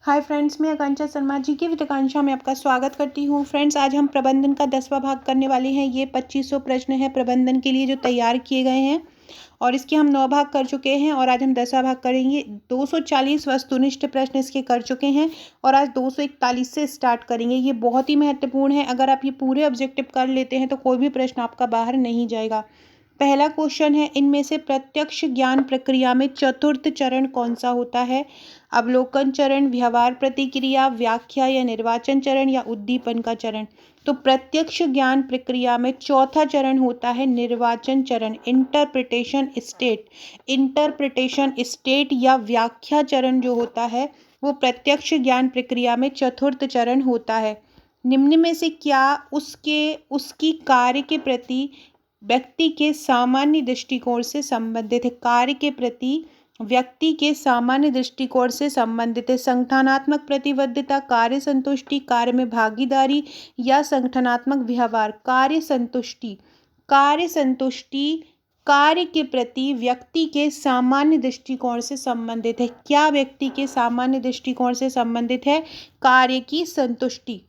Hi friends, मैं आकांक्षा शर्मा जी की with आकांक्षा में आपका स्वागत करती हूँ। फ्रेंड्स, आज हम प्रबंधन का 10वां भाग करने वाले हैं। ये 2500 प्रश्न है प्रबंधन के लिए जो तैयार किए गए हैं और इसके हम 9 भाग कर चुके हैं और आज हम 10वां भाग करेंगे। 240 वस्तुनिष्ठ प्रश्न इसके कर चुके हैं और आज 241 से स्टार्ट करेंगे। ये बहुत ही महत्वपूर्ण है। अगर आप ये पूरे ऑब्जेक्टिव कर लेते हैं तो कोई भी प्रश्न आपका बाहर नहीं जाएगा। पहला क्वेश्चन है, इनमें से प्रत्यक्ष ज्ञान प्रक्रिया में चतुर्थ चरण कौन सा होता है? अवलोकन चरण, व्यवहार प्रतिक्रिया, व्याख्या या निर्वाचन चरण या उद्दीपन का चरण। तो प्रत्यक्ष ज्ञान प्रक्रिया में चौथा चरण होता है निर्वाचन चरण, इंटरप्रिटेशन स्टेट या व्याख्या चरण जो होता है वो प्रत्यक्ष ज्ञान प्रक्रिया में चतुर्थ चरण होता है। निम्न में से क्या उसकी कार्य के प्रति व्यक्ति के सामान्य दृष्टिकोण से संबंधित है? कार्य के प्रति व्यक्ति के सामान्य दृष्टिकोण से संबंधित है। संगठनात्मक प्रतिबद्धता, कार्य संतुष्टि, कार्य में भागीदारी या संगठनात्मक व्यवहार। कार्य संतुष्टि कार्य के प्रति व्यक्ति के सामान्य दृष्टिकोण से संबंधित है। क्या व्यक्ति के सामान्य दृष्टिकोण से संबंधित है? कार्य की संतुष्टि।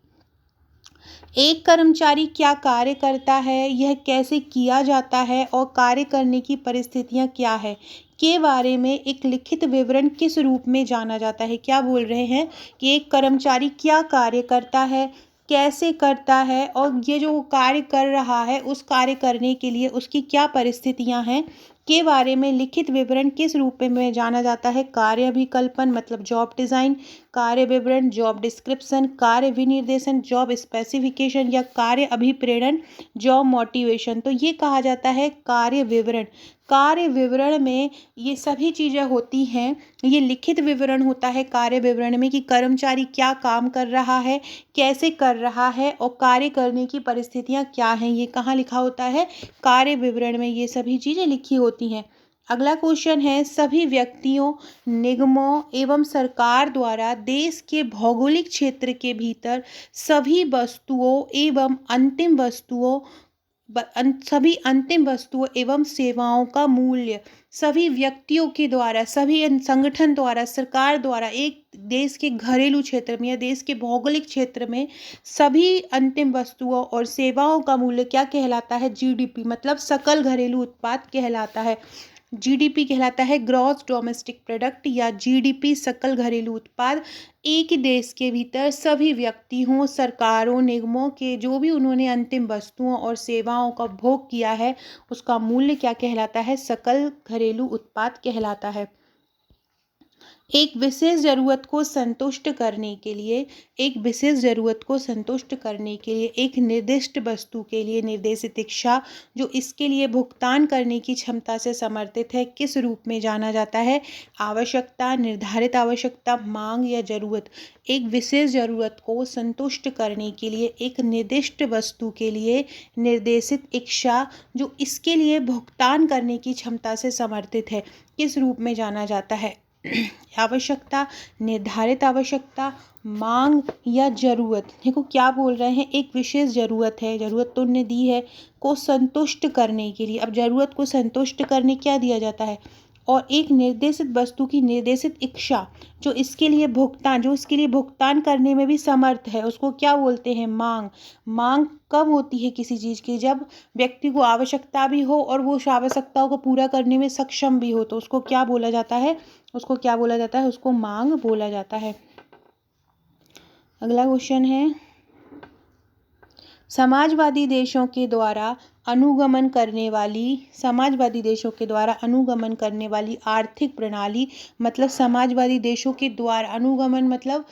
एक कर्मचारी क्या कार्य करता है, यह कैसे किया जाता है और कार्य करने की परिस्थितियां क्या है के बारे में एक लिखित विवरण किस रूप में जाना जाता है? क्या बोल रहे हैं कि एक कर्मचारी क्या कार्य करता है, कैसे करता है और ये जो कार्य कर रहा है उस कार्य करने के लिए उसकी क्या परिस्थितियां हैं के बारे में लिखित विवरण किस रूप में जाना जाता है? कार्य अभिकल्पन मतलब जॉब डिज़ाइन, कार्य विवरण जॉब डिस्क्रिप्शन, कार्य विनिर्देशन जॉब स्पेसिफिकेशन या कार्य अभिप्रेरण जॉब मोटिवेशन। तो ये कहा जाता है कार्य विवरण। कार्य विवरण में ये सभी चीज़ें होती हैं। ये लिखित विवरण होता है कार्य विवरण में कि कर्मचारी क्या काम कर रहा है, कैसे कर रहा है और कार्य करने की परिस्थितियां क्या हैं। ये कहाँ लिखा होता है? कार्य विवरण में ये सभी चीज़ें लिखी होती हैं। अगला क्वेश्चन है, सभी व्यक्तियों, निगमों एवं सरकार द्वारा देश के भौगोलिक क्षेत्र के भीतर सभी वस्तुओं एवं सभी अंतिम वस्तुओं एवं सेवाओं का मूल्य सभी व्यक्तियों के द्वारा, सभी संगठन द्वारा, सरकार द्वारा एक देश के घरेलू क्षेत्र में या देश के भौगोलिक क्षेत्र में सभी अंतिम वस्तुओं और सेवाओं का मूल्य क्या कहलाता है? जीडीपी मतलब सकल घरेलू उत्पाद कहलाता है। जीडीपी कहलाता है ग्रॉस डोमेस्टिक प्रोडक्ट या जीडीपी सकल घरेलू उत्पाद। एक ही देश के भीतर सभी व्यक्तियों, सरकारों, निगमों के जो भी उन्होंने अंतिम वस्तुओं और सेवाओं का उपभोग किया है उसका मूल्य क्या कहलाता है? सकल घरेलू उत्पाद कहलाता है। एक विशेष ज़रूरत को संतुष्ट करने के लिए एक निर्दिष्ट वस्तु के लिए निर्देशित इच्छा जो इसके लिए भुगतान करने की क्षमता से समर्थित है किस रूप में जाना जाता है? आवश्यकता, निर्धारित आवश्यकता, मांग या जरूरत। एक विशेष ज़रूरत को संतुष्ट करने के लिए एक निर्दिष्ट वस्तु के लिए निर्देशित इच्छा जो इसके लिए भुगतान करने की क्षमता से समर्थित है किस रूप में जाना जाता है? आवश्यकता, निर्धारित आवश्यकता, मांग या जरूरत। देखो क्या बोल रहे हैं, एक विशेष जरूरत है, जरूरत तो उन्होंने दी है, को संतुष्ट करने के लिए। अब जरूरत को संतुष्ट करने क्या दिया जाता है? और एक निर्देशित वस्तु की निर्देशित इच्छा जो इसके लिए भुगतान करने में भी समर्थ है उसको क्या बोलते हैं? मांग। मांग कब होती है किसी चीज़ की? जब व्यक्ति को आवश्यकता भी हो और वो उस आवश्यकताओं को पूरा करने में सक्षम भी हो तो उसको क्या बोला जाता है? उसको मांग बोला जाता है। अगला क्वेश्चन है, समाजवादी देशों के द्वारा अनुगमन करने वाली आर्थिक प्रणाली मतलब समाजवादी देशों के द्वारा अनुगमन मतलब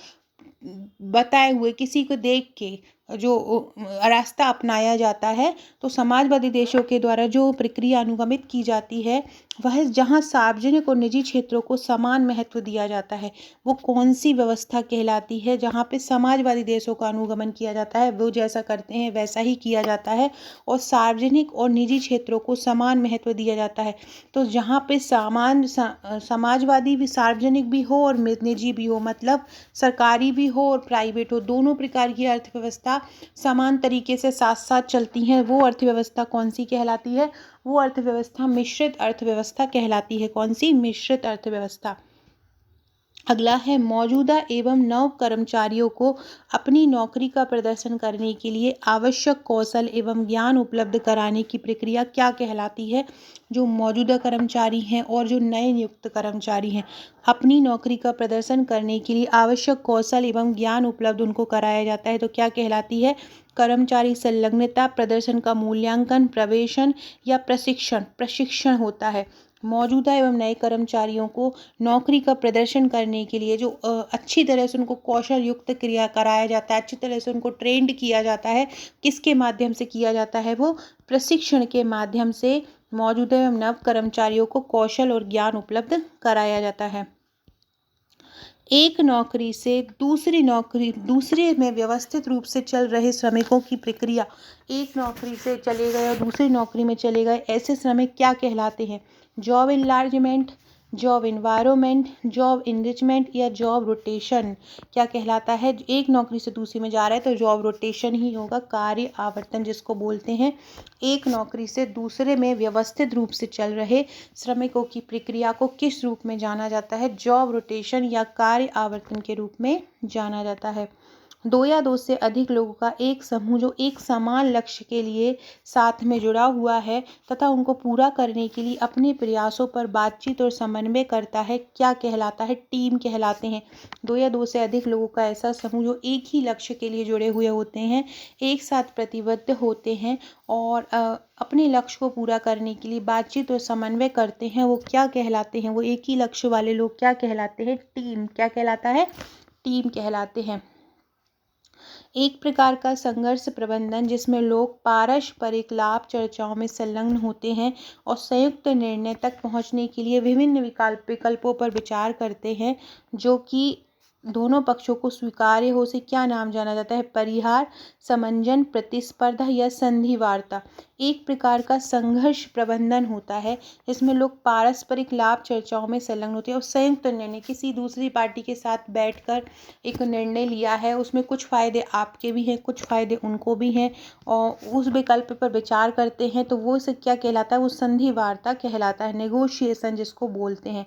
बताए हुए किसी को देख के जो रास्ता अपनाया जाता है। तो समाजवादी देशों के द्वारा जो प्रक्रिया अनुगमित की जाती है वह जहाँ सार्वजनिक और निजी क्षेत्रों को समान महत्व दिया जाता है वो कौन सी व्यवस्था कहलाती है? जहाँ पे समाजवादी देशों का अनुगमन किया जाता है, वो जैसा करते हैं वैसा ही किया जाता है और सार्वजनिक और निजी क्षेत्रों को समान महत्व दिया जाता है। तो जहाँ पे समाजवादी भी, सार्वजनिक भी हो और निजी भी हो, मतलब सरकारी भी हो और प्राइवेट हो, दोनों प्रकार की अर्थव्यवस्था समान तरीके से साथ साथ चलती हैं, वो अर्थव्यवस्था कौन सी कहलाती है? वो अर्थव्यवस्था मिश्रित अर्थव्यवस्था कहलाती है। कौन सी? मिश्रित अर्थव्यवस्था। अगला है मौजूदा एवं नव कर्मचारियों को अपनी नौकरी का प्रदर्शन करने के लिए आवश्यक कौशल एवं ज्ञान उपलब्ध कराने की प्रक्रिया क्या कहलाती है। जो मौजूदा कर्मचारी हैं और जो नए नियुक्त कर्मचारी हैं, अपनी नौकरी का प्रदर्शन करने के लिए आवश्यक कौशल एवं ज्ञान उपलब्ध उनको कराया जाता है, तो क्या कहलाती है। कर्मचारी संलग्नता, प्रदर्शन का मूल्यांकन, प्रवेशन या प्रशिक्षण प्रशिक्षण होता है। मौजूदा एवं नए कर्मचारियों को नौकरी का प्रदर्शन करने के लिए जो अच्छी तरह से उनको कौशल युक्त क्रिया कराया जाता है, अच्छी तरह से उनको ट्रेंड किया जाता है। किसके माध्यम से किया जाता है, वो प्रशिक्षण के माध्यम से मौजूदा एवं नव कर्मचारियों को कौशल और ज्ञान उपलब्ध कराया जाता है। एक नौकरी से दूसरे में व्यवस्थित रूप से चल रहे श्रमिकों की प्रक्रिया। एक नौकरी से चले गए और दूसरी नौकरी में चले गए ऐसे श्रमिक क्या कहलाते हैं। Job enlargement, job environment, job enrichment या जॉब रोटेशन क्या कहलाता है। एक नौकरी से दूसरी में जा रहा है तो जॉब रोटेशन ही होगा, कार्य आवर्तन जिसको बोलते हैं। एक नौकरी से दूसरे में व्यवस्थित रूप से चल रहे श्रमिकों की प्रक्रिया को किस रूप में जाना जाता है, जॉब रोटेशन या कार्य आवर्तन के रूप में जाना जाता है। दो या दो से अधिक लोगों का एक समूह जो एक समान लक्ष्य के लिए साथ में जुड़ा हुआ है तथा उनको पूरा करने के लिए अपने प्रयासों पर बातचीत और समन्वय करता है, क्या कहलाता है, टीम कहलाते हैं। दो या दो से अधिक लोगों का ऐसा समूह जो एक ही लक्ष्य के लिए जुड़े हुए होते हैं, एक साथ प्रतिबद्ध होते हैं और अपने लक्ष्य को पूरा करने के लिए बातचीत और समन्वय करते हैं, वो क्या कहलाते हैं। वो एक ही लक्ष्य वाले लोग क्या कहलाते हैं, टीम। क्या कहलाता है, टीम कहलाते हैं। एक प्रकार का संघर्ष प्रबंधन जिसमें लोग पारस्परिक लाभ चर्चाओं में संलग्न होते हैं और संयुक्त निर्णय तक पहुंचने के लिए विभिन्न विकल्पों पर विचार करते हैं जो कि दोनों पक्षों को स्वीकार्य हो। से क्या नाम जाना जाता है, परिहार, समंजन, प्रतिस्पर्धा या संधि वार्ता। एक प्रकार का संघर्ष प्रबंधन होता है इसमें लोग पारस्परिक लाभ चर्चाओं में संलग्न होते हैं और संयुक्त निर्णय, किसी दूसरी पार्टी के साथ बैठकर एक निर्णय लिया है, उसमें कुछ फ़ायदे आपके भी हैं, कुछ फ़ायदे उनको भी हैं और उस विकल्प पर विचार करते हैं, तो वो इसे क्या कहलाता है, वो संधि वार्ता कहलाता है, नेगोशिएशन जिसको बोलते हैं।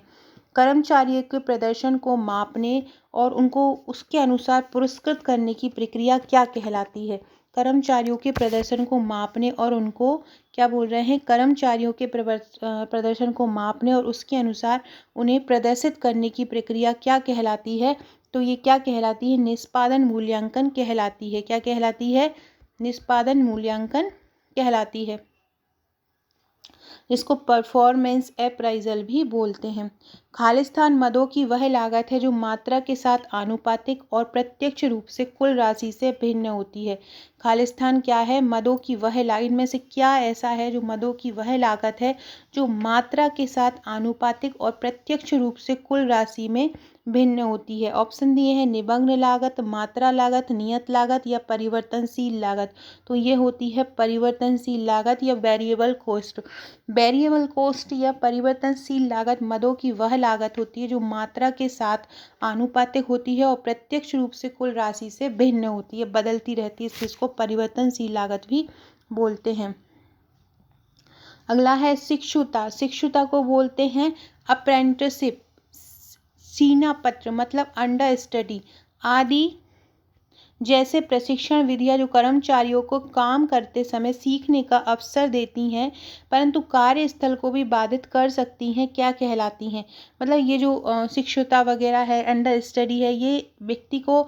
कर्मचारियों के प्रदर्शन को मापने और उनको उसके अनुसार पुरस्कृत करने की प्रक्रिया क्या कहलाती है। कर्मचारियों के प्रदर्शन को मापने और उनको क्या बोल रहे हैं, कर्मचारियों के प्रदर्शन को मापने और उसके अनुसार उन्हें प्रदर्शित करने की प्रक्रिया क्या कहलाती है। तो ये क्या कहलाती है, निष्पादन मूल्यांकन कहलाती है। क्या कहलाती है, निष्पादन मूल्यांकन कहलाती है, जिसको परफॉर्मेंस अप्राइजल भी बोलते हैं। खालिस्तान मदों की वह लागत है जो मात्रा के साथ आनुपातिक और प्रत्यक्ष रूप से कुल राशि से भिन्न होती है। खालिस्तान क्या है, मदों की वह लागत, इनमें से क्या ऐसा है जो मदों की वह लागत है जो मात्रा के साथ आनुपातिक और प्रत्यक्ष रूप से कुल राशि में भिन्न होती है। ऑप्शन दिए हैं निबंध लागत, मात्रा लागत, नियत लागत या परिवर्तनशील लागत। तो ये होती है परिवर्तनशील लागत या वेरिएबल कॉस्ट। वेरिएबल कॉस्ट या परिवर्तनशील लागत मदों की वह लागत होती है जो मात्रा के साथ आनुपातिक होती है और प्रत्यक्ष रूप से कुल राशि से भिन्न होती है, बदलती रहती है, इसको परिवर्तनशील लागत भी बोलते हैं। अगला है शिक्षुता। शिक्षुता को बोलते हैं अप्रेंटिसशिप, सीना पत्र मतलब अंडर स्टडी आदि जैसे प्रशिक्षण विधियां जो कर्मचारियों को काम करते समय सीखने का अवसर देती हैं परंतु कार्यस्थल को भी बाधित कर सकती हैं, क्या कहलाती हैं। मतलब ये जो शिक्षुता वगैरह है, अंडर स्टडी है, ये व्यक्ति को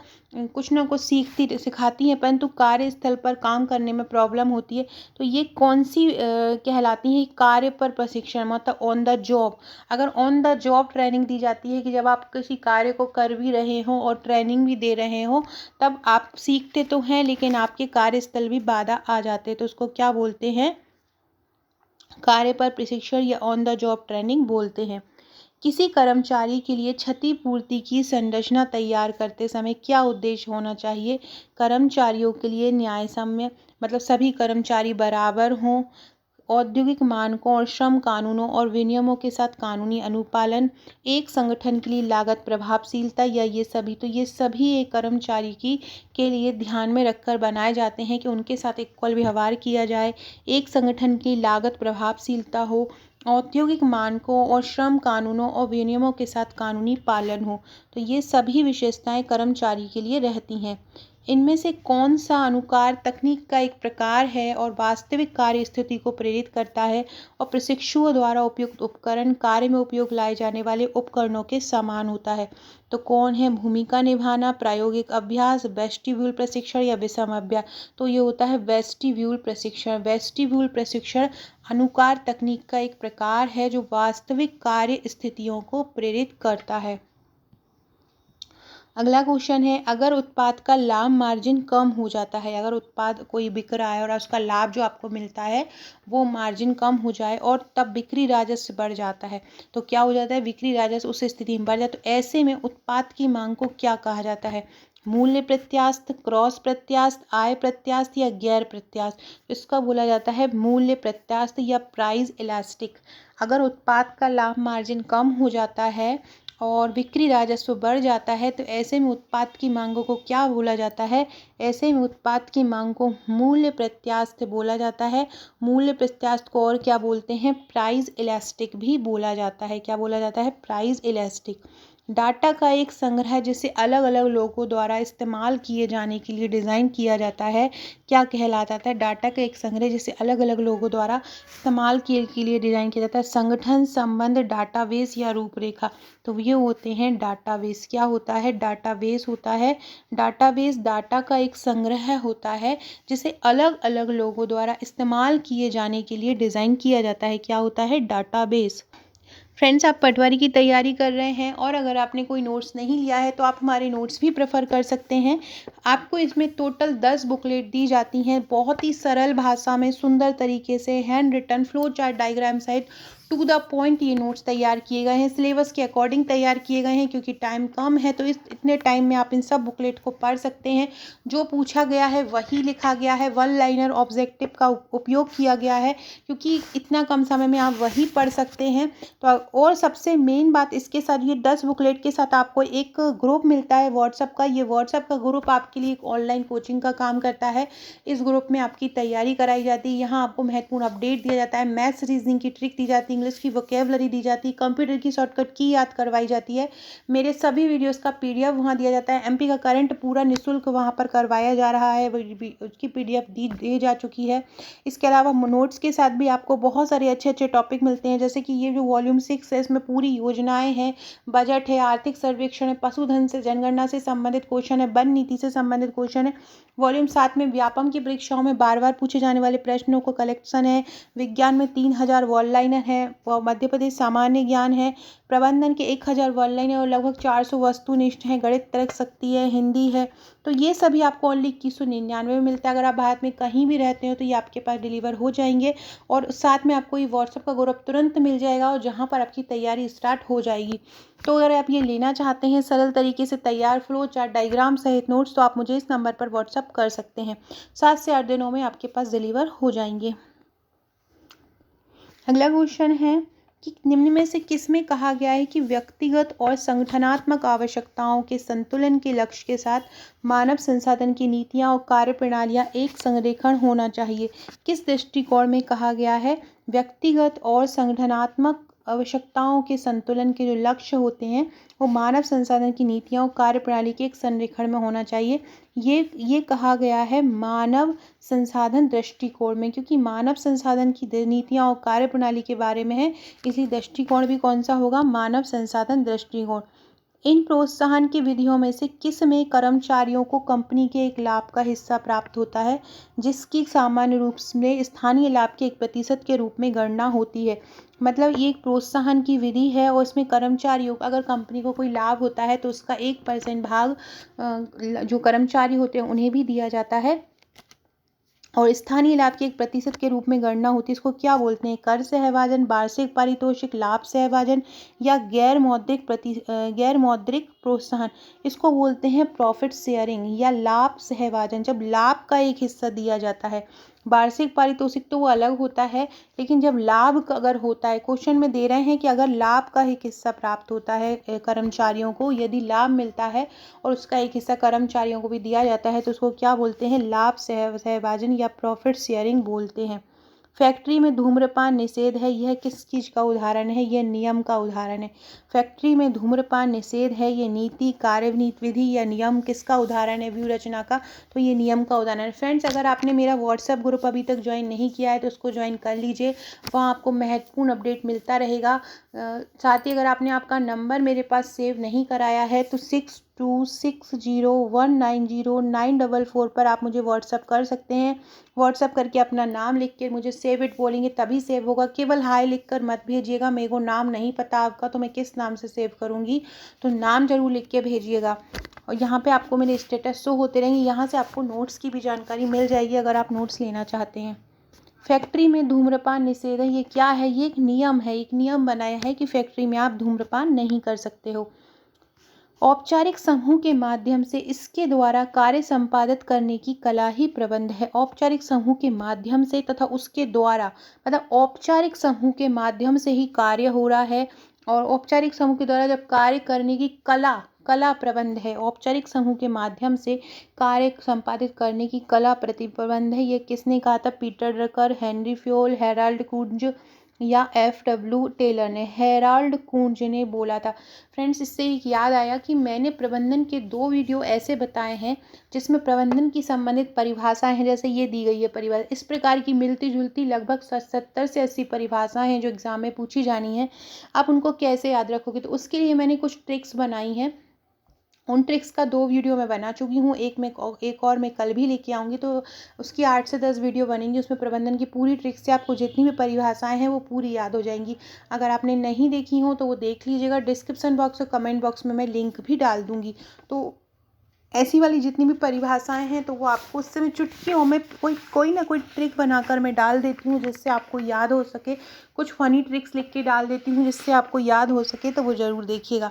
कुछ ना कुछ सिखाती हैं परंतु कार्यस्थल पर काम करने में प्रॉब्लम होती है। तो ये कौन सी कहलाती हैं, कार्य पर प्रशिक्षण मतलब ऑन द जॉब। अगर ऑन द जॉब ट्रेनिंग दी जाती है कि जब आप किसी कार्य को कर भी रहे हो और ट्रेनिंग भी दे रहे हो तब आप सीखते तो हैं लेकिन आपके कार्यस्थल भी बाधा आ जाते हैं, तो उसको क्या बोलते हैं, कार्य पर प्रशिक्षण या ऑन द जॉब ट्रेनिंग बोलते हैं। किसी कर्मचारी के लिए क्षतिपूर्ति की संरचना तैयार करते समय क्या उद्देश्य होना चाहिए। कर्मचारियों के लिए न्यायसम्य मतलब सभी कर्मचारी बराबर हों, औद्योगिक मानकों और श्रम कानूनों और विनियमों के साथ कानूनी अनुपालन, एक संगठन के लिए लागत प्रभावशीलता या ये सभी। तो ये सभी एक कर्मचारी की के लिए ध्यान में रखकर बनाए जाते हैं कि उनके साथ इक्वल व्यवहार किया जाए, एक संगठन की लागत प्रभावशीलता हो औद्योगिक मानकों और श्रम कानूनों और विनियमों के साथ कानूनी पालन हो। तो ये सभी विशेषताएं कर्मचारी के लिए रहती हैं। इनमें से कौन सा अनुकार तकनीक का एक प्रकार है और वास्तविक कार्य स्थिति को प्रेरित करता है और प्रशिक्षुओं द्वारा उपयुक्त उपकरण कार्य में उपयोग लाए जाने वाले उपकरणों के समान होता है। तो कौन है भूमिका निभाना, प्रायोगिक अभ्यास, वेस्टिब्यूल प्रशिक्षण या विषम अभ्यास। तो ये होता है वेस्टिब्यूल प्रशिक्षण। वेस्टिब्यूल प्रशिक्षण अनुकार तकनीक का एक प्रकार है जो वास्तविक कार्य स्थितियों को प्रेरित करता है। अगला क्वेश्चन है, अगर उत्पाद का लाभ मार्जिन कम हो जाता है, अगर उत्पाद कोई बिक रहा है और उसका लाभ जो आपको मिलता है वो मार्जिन कम हो जाए और तब बिक्री राजस्व बढ़ जाता है, तो क्या हो जाता है, बिक्री राजस्व उस स्थिति में बढ़ जाता है। तो ऐसे में उत्पाद की मांग को क्या कहा जाता है, मूल्य प्रत्यास्थ, क्रॉस प्रत्यास्थ, आय प्रत्यास्थ या गैर प्रत्यास्थ। इसका बोला जाता है मूल्य प्रत्यास्थ या प्राइस इलास्टिक। अगर उत्पाद का लाभ मार्जिन कम हो जाता है और बिक्री राजस्व बढ़ जाता है तो ऐसे में उत्पाद की मांगों को क्या बोला जाता है, ऐसे में उत्पाद की मांग को मूल्य प्रत्यास्थ बोला जाता है। मूल्य प्रत्यास्थ को और क्या बोलते हैं, प्राइस इलास्टिक भी बोला जाता है। क्या बोला जाता है, प्राइस इलास्टिक। डाटा का एक संग्रह जिसे अलग अलग लोगों द्वारा इस्तेमाल किए जाने के लिए डिज़ाइन किया जाता है, क्या कहलाता है, डाटा का एक संग्रह जिसे अलग अलग लोगों द्वारा इस्तेमाल के लिए डिज़ाइन किया जाता है। संगठन, संबंध, डाटाबेस या रूपरेखा। तो ये होते हैं डाटाबेस। क्या होता है, डाटाबेस होता है। डाटाबेस डाटा का एक संग्रह होता है जिसे अलग अलग लोगों द्वारा इस्तेमाल किए जाने के लिए डिज़ाइन किया जाता है। क्या होता है, डाटाबेस। फ्रेंड्स, आप पटवारी की तैयारी कर रहे हैं और अगर आपने कोई नोट्स नहीं लिया है तो आप हमारे नोट्स भी प्रेफर कर सकते हैं। आपको इसमें टोटल 10 बुकलेट दी जाती हैं, बहुत ही सरल भाषा में सुंदर तरीके से hand written flow chart diagram सहित टू द पॉइंट ये नोट्स तैयार किए गए हैं। सिलेबस के अकॉर्डिंग तैयार किए गए हैं क्योंकि टाइम कम है, तो इस इतने टाइम में आप इन सब बुकलेट को पढ़ सकते हैं। जो पूछा गया है वही लिखा गया है, वन लाइनर ऑब्जेक्टिव का उपयोग किया गया है क्योंकि इतना कम समय में आप वही पढ़ सकते हैं। तो और सबसे मेन बात, इसके साथ ये 10 बुकलेट के साथ आपको एक ग्रुप मिलता है व्हाट्सएप का। ये व्हाट्सएप का ग्रुप आपके लिए एक ऑनलाइन कोचिंग का काम करता है। इस ग्रुप में आपकी तैयारी कराई जाती है। यहाँ आपको महत्वपूर्ण अपडेट दिया जाता है, मैथ्स रीजनिंग की ट्रिक दी जाती है, इंग्लिश की वोकेबलरी दी जाती है, कंप्यूटर की शॉर्टकट की याद करवाई जाती है। मेरे सभी वीडियोज़ का PDF वहाँ दिया जाता है। MP का करंट पूरा निःशुल्क वहाँ पर करवाया जा रहा है, उसकी PDF दी जा चुकी है। इसके अलावा नोट्स के साथ भी आपको बहुत सारे अच्छे अच्छे टॉपिक मिलते हैं, जैसे कि ये जो वॉल्यूम 6 है इसमें पूरी योजनाएं हैं, बजट है, आर्थिक सर्वेक्षण है, पशुधन से जनगणना से संबंधित क्वेश्चन है, वन नीति से संबंधित क्वेश्चन है। वॉल्यूम 7 में व्यापम की परीक्षाओं में बार बार पूछे जाने वाले प्रश्नों को कलेक्शन है। विज्ञान में 3000 वन लाइनर है, मध्य प्रदेश सामान्य ज्ञान है। प्रबंधन के 1000 वन लाइनर और लगभग 400 वस्तुनिष्ठ हैं। गणित, तर्क शक्ति है, हिंदी है। तो ये सभी आपको ओनली 2199 में मिलता है। अगर आप भारत में कहीं भी रहते हो तो ये आपके पास डिलीवर हो जाएंगे और साथ में आपको ये व्हाट्सएप का ग्रुप तुरंत मिल जाएगा और जहाँ पर आपकी तैयारी स्टार्ट हो जाएगी। तो अगर आप ये लेना चाहते हैं सरल तरीके से तैयार फ्लो चार्ट डायग्राम सहित नोट्स, तो आप मुझे इस नंबर पर व्हाट्सएप कर सकते हैं। 7 से 8 दिनों में आपके पास डिलीवर हो जाएंगे। अगला क्वेश्चन है कि निम्न में से किसमें कहा गया है कि व्यक्तिगत और संगठनात्मक आवश्यकताओं के संतुलन के लक्ष्य के साथ मानव संसाधन की नीतियां और कार्यप्रणालियां एक संरेखण होना चाहिए। किस दृष्टिकोण में कहा गया है, व्यक्तिगत और संगठनात्मक आवश्यकताओं के संतुलन के जो लक्ष्य होते हैं वो मानव संसाधन की नीतियां और कार्यप्रणाली के एक संरेखण में होना चाहिए। ये कहा गया है मानव संसाधन दृष्टिकोण में, क्योंकि मानव संसाधन की नीतियां और कार्यप्रणाली के बारे में है, इसलिए दृष्टिकोण भी कौन सा होगा, मानव संसाधन दृष्टिकोण। इन प्रोत्साहन की विधियों में से किस में कर्मचारियों को कंपनी के एक लाभ का हिस्सा प्राप्त होता है जिसकी सामान्य रूप में स्थानीय लाभ के 1% के रूप में गणना होती है। मतलब ये एक प्रोत्साहन की विधि है और इसमें कर्मचारियों को, अगर कंपनी को कोई लाभ होता है तो उसका 1% भाग जो कर्मचारी होते हैं उन्हें भी दिया जाता है और स्थानीय लाभ के 1% के रूप में गणना होती है। इसको क्या बोलते हैं, कर सहभाजन, वार्षिक पारितोषिक, लाभ सहभाजन या गैर मौद्रिक प्रोत्साहन। इसको बोलते हैं प्रॉफिट शेयरिंग या लाभ सहभाजन, जब लाभ का एक हिस्सा दिया जाता है। वार्षिक पारितोषिक तो वो अलग होता है, लेकिन जब लाभ का अगर होता है, क्वेश्चन में दे रहे हैं कि अगर लाभ का एक हिस्सा प्राप्त होता है कर्मचारियों को, यदि लाभ मिलता है और उसका एक हिस्सा कर्मचारियों को भी दिया जाता है तो उसको क्या बोलते हैं, लाभ सहभाजन या प्रॉफिट शेयरिंग बोलते हैं। फैक्ट्री में धूम्रपान निषेध है, यह किस चीज़ का उदाहरण है? यह नियम का उदाहरण है। फैक्ट्री में धूम्रपान निषेध है, ये नीति, कार्यनीति, विधि या नियम किसका उदाहरण है व्यू रचना का? तो ये नियम का उदाहरण है। फ्रेंड्स, अगर आपने मेरा व्हाट्सएप ग्रुप अभी तक ज्वाइन नहीं किया है तो उसको ज्वाइन कर लीजिए, वहाँ आपको महत्वपूर्ण अपडेट मिलता रहेगा। साथ ही अगर आपने आपका नंबर मेरे पास सेव नहीं कराया है तो 6260190944 पर आप मुझे व्हाट्सअप कर सकते हैं। व्हाट्सअप करके अपना नाम लिख के मुझे सेव इट बोलेंगे तभी सेव होगा। केवल हाय लिख कर मत भेजिएगा, मेरे को नाम नहीं पता आपका तो मैं किस नाम से सेव करूँगी, तो नाम ज़रूर लिख के भेजिएगा। और यहाँ पे आपको मेरे स्टेटस शो होते रहेंगे, यहाँ से आपको नोट्स की भी जानकारी मिल जाएगी अगर आप नोट्स लेना चाहते हैं। फैक्ट्री में धूम्रपान निषेध है, ये क्या है? ये एक नियम है, एक नियम बनाया है कि फैक्ट्री में आप धूम्रपान नहीं कर सकते हो। औपचारिक समूह के माध्यम से इसके द्वारा कार्य संपादित करने की कला ही प्रबंध है। औपचारिक समूह के माध्यम से तथा उसके द्वारा, मतलब औपचारिक समूह के माध्यम से ही कार्य हो रहा है और औपचारिक समूह के द्वारा जब कार्य करने की कला प्रबंध है। औपचारिक समूह के माध्यम से कार्य संपादित करने की कला प्रतिबंध है। ये किसने कहा था? Peter Drucker, Henri Fayol, Harold Koontz या F.W. टेलर ने? हेराल्ड कूंज ने बोला था। फ्रेंड्स, इससे एक याद आया कि मैंने प्रबंधन के 2 वीडियो ऐसे बताए हैं जिसमें प्रबंधन की संबंधित परिभाषाएं हैं, जैसे ये दी गई है परिभाषा। इस प्रकार की मिलती जुलती लगभग 70 से 80 परिभाषाएं हैं जो एग्जाम में पूछी जानी है। आप उनको कैसे याद रखोगे? तो उसके लिए मैंने कुछ ट्रिक्स बनाई हैं। उन ट्रिक्स का 2 वीडियो मैं बना चुकी हूँ, एक और मैं कल भी लेके आऊँगी, तो उसकी 8 से 10 वीडियो बनेंगी। उसमें प्रबंधन की पूरी ट्रिक्स से आपको जितनी भी परिभाषाएं हैं वो पूरी याद हो जाएंगी। अगर आपने नहीं देखी हो तो वो देख लीजिएगा। डिस्क्रिप्शन बॉक्स और कमेंट बॉक्स में मैं लिंक भी डाल दूँगी। तो ऐसी वाली जितनी भी परिभाषाएं हैं तो वो आपको उससे मैं चुटकियों में कोई ना कोई ट्रिक बनाकर मैं डाल देती हूँ जिससे आपको याद हो सके। कुछ फ़नी ट्रिक्स लिख के डाल देती हूँ जिससे आपको याद हो सके, तो वो ज़रूर देखिएगा।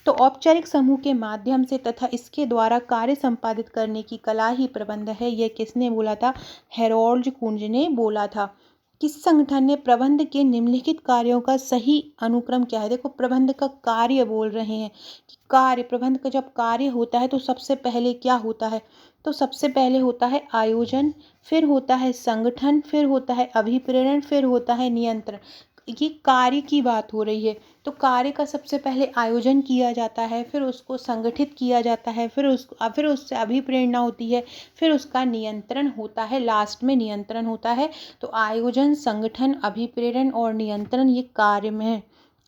तो औपचारिक समूह के माध्यम से तथा इसके द्वारा कार्य संपादित करने की कला ही प्रबंध है, यह किसने बोला था? हेरोल्ड कूंज ने बोला था। किस संगठन ने प्रबंध के निम्नलिखित कार्यों का सही अनुक्रम क्या है? देखो, प्रबंध का कार्य बोल रहे हैं कि कार्य, प्रबंध का जब कार्य होता है तो सबसे पहले क्या होता है? तो सबसे पहले होता है आयोजन, फिर होता है संगठन, फिर होता है अभिप्रेरण, फिर होता है नियंत्रण। ये कार्य की बात हो रही है। तो कार्य का सबसे पहले आयोजन किया जाता है, फिर उसको संगठित किया जाता है, फिर उससे अभिप्रेरणा होती है, फिर उसका नियंत्रण होता है, लास्ट में नियंत्रण होता है। तो आयोजन, संगठन, अभिप्रेरण और नियंत्रण ये कार्य में है।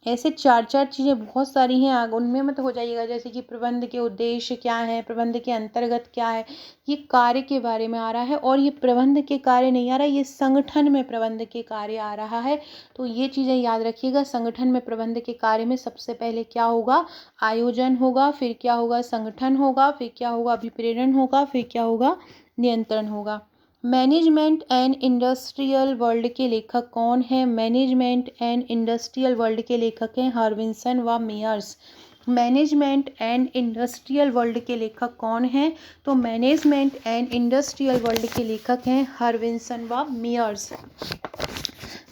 ऐसे 4 चीज़ें बहुत सारी हैं, आगे उनमें मत हो जाइएगा। जैसे कि प्रबंध के उद्देश्य क्या हैं, प्रबंध के अंतर्गत क्या है, ये कार्य के बारे में आ रहा है। और ये प्रबंध के कार्य नहीं आ रहा है, ये संगठन में प्रबंध के कार्य आ रहा है। तो ये चीज़ें याद रखिएगा। संगठन में प्रबंध के कार्य में सबसे पहले क्या होगा? आयोजन होगा, फिर क्या होगा? संगठन होगा, फिर क्या होगा? अभिप्रेरण होगा, फिर क्या होगा? नियंत्रण होगा। मैनेजमेंट एंड इंडस्ट्रियल वर्ल्ड के लेखक कौन हैं? मैनेजमेंट एंड इंडस्ट्रियल वर्ल्ड के लेखक हैं हर्विन्सन व Myers. Management and industrial world के लेखक कौन हैं? तो मैनेजमेंट एंड इंडस्ट्रियल वर्ल्ड के लेखक हैं हर्विन्सन व Myers.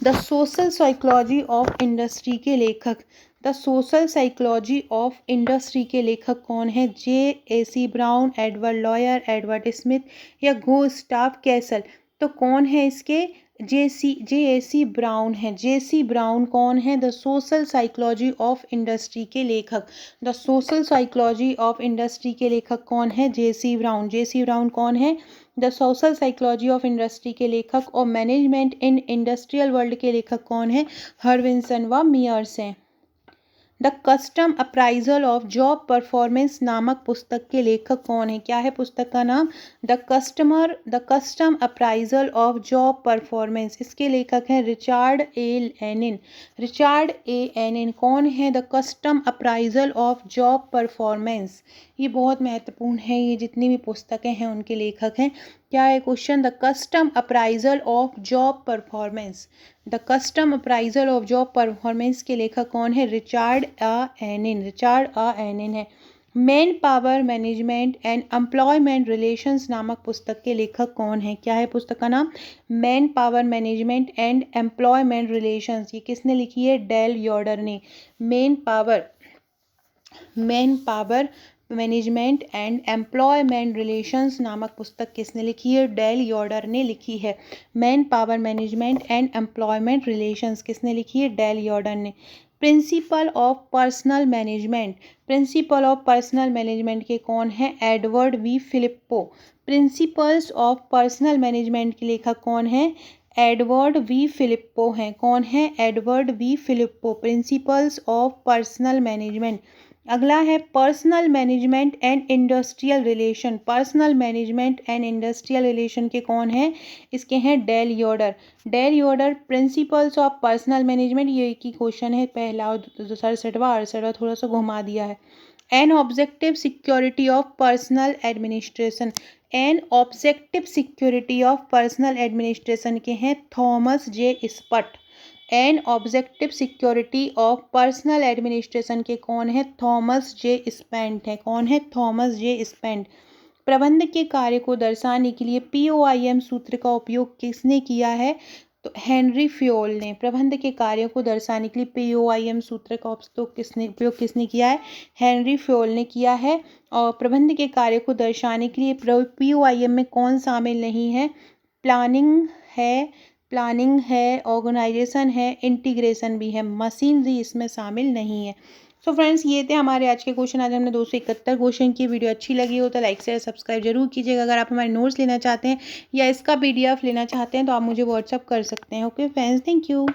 The social psychology of industry के लेखक, the social psychology of industry के लेखक कौन है? J.A.C. Brown, Edward Lawler, Edward Smith या गुस्टाव कैसल। तो कौन है इसके? J.A.C. ब्राउन है। J.C. ब्राउन कौन है? The social psychology of industry के लेखक। The social psychology of industry के लेखक कौन है? J.C. ब्राउन। J.C. ब्राउन कौन है? The social psychology of industry के लेखक। और मैनेजमेंट इन इंडस्ट्रियल वर्ल्ड के लेखक कौन है? हर्विन्सन व मेयर्स हैं। The custom appraisal of job performance नामक पुस्तक के लेखक कौन है? क्या है पुस्तक का नाम? The custom appraisal of job performance. इसके लेखक हैं रिचार्ड ए एनिन। रिचार्ड ए एनिन कौन है? The custom appraisal of job performance. ये बहुत महत्वपूर्ण है, ये जितनी भी पुस्तकें हैं उनके लेखक हैं। क्या है question? The custom appraisal of job performance. The custom appraisal of job performance के लेखक कौन है? रिचार्ड आ एनिन। रिचार्ड आ एनिन है। Man power management and employment relations नामक पुस्तक के लेखक कौन है? क्या है पुस्तक का नाम? Man power management and employment relations. ये किसने लिखी है? डेल यॉर्डर ने। Man power management and employment relations नामक पुस्तक किसने लिखी है? डेल योडर ने लिखी है। Man power management and employment relations किसने लिखी है? डेल योडर ने। Principle of personnel management, principle of personnel management के कौन है? Edward V Flippo. Principles of personnel management के लेखक कौन है? एडवर्ड वी फिलिप्पो हैं। कौन है? Edward V Flippo. Principles of personnel management. अगला है personnel management and industrial relation. Personnel management and industrial relation के कौन है? इसके हैं Dale Yoder. Dale Yoder principles of personnel management, ये एक ही क्वेश्चन है, पहला और दूसरा 68वां थोड़ा सा घुमा दिया है। An objective security of personal administration, an objective security of personal administration के हैं Thomas J spot. An objective security of personal administration के कौन है? थॉमस जे स्पेंट है। कौन है? Thomas J spent. प्रबंध के कार्य को दर्शाने के लिए POIM सूत्र का उपयोग किसने किया है? तो हेनरी फ्योल ने। प्रबंध के कार्यों को दर्शाने के लिए POIM सूत्र का उपयोग किसने किया है? हेनरी फ्योल ने किया है। और प्रबंध के कार्य को दर्शाने के लिए POIM में कौन शामिल नहीं है? प्लानिंग है, ऑर्गेनाइजेशन है, इंटीग्रेशन भी है, मशीनरी इसमें शामिल नहीं है। सो फ्रेंड्स, ये थे हमारे आज के क्वेश्चन। आज हमने 271 क्वेश्चन की। वीडियो अच्छी लगी हो तो लाइक शेयर सब्सक्राइब जरूर कीजिएगा। अगर आप हमारे नोट्स लेना चाहते हैं या इसका PDF लेना चाहते हैं तो आप मुझे व्हाट्सअप कर सकते हैं। Okay friends, thank you.